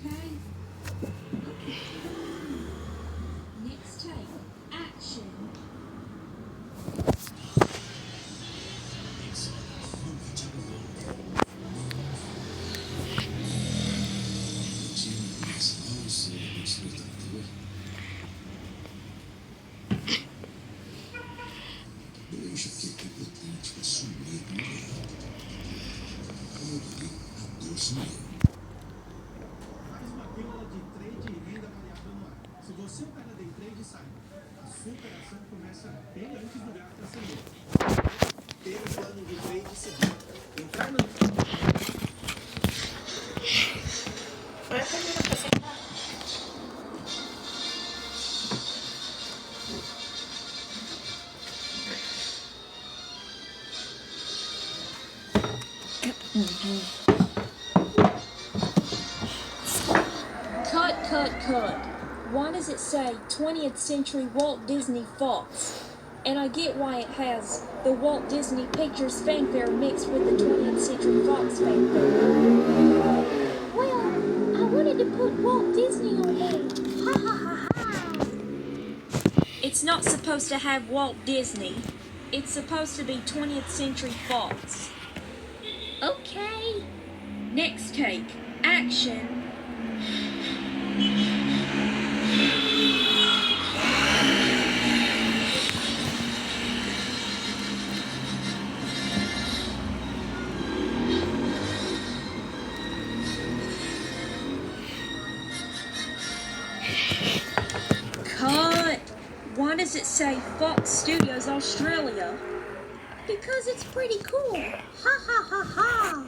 Okay. Next take. Action. Mais uma pílula de trade e renda variável no ar. Se você é um cara day trade, saiba. A sua operação começa bem antes do gráfico acender. Ter um plano de trade seguido. Entrar no... Olha a câmera pra sentar. Cut. Why does it say 20th Century Walt Disney Fox? And I get why it has the Walt Disney Pictures fanfare mixed with the 20th Century Fox fanfare. Well, I wanted to put Walt Disney on there. Ha ha ha ha. It's not supposed to have Walt Disney. It's supposed to be 20th Century Fox. Okay. Next take. Action. Cut! Why does it say Fox Studios Australia? Because it's pretty cool. Ha ha ha ha.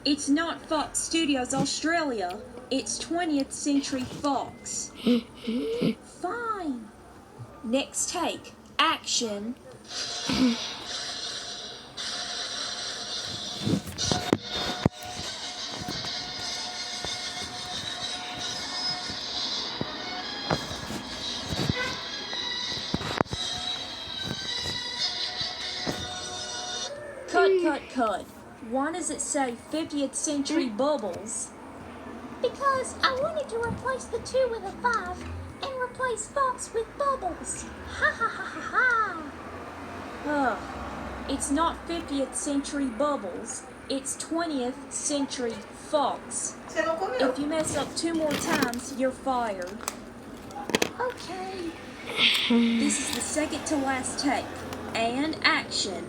It's not Fox Studios Australia. It's 20th Century Fox. Fine. Next take. Action. Cut. Why does it say 50th Century Bubbles? Because I wanted to replace the 2 with a 5 and replace Fox with Bubbles. Ha ha ha ha ha. Ugh. It's not 50th Century Bubbles. It's 20th Century Fox. Você não comeu. If you mess up 2 more times, you're fired. Okay. This is the second to last take. And action.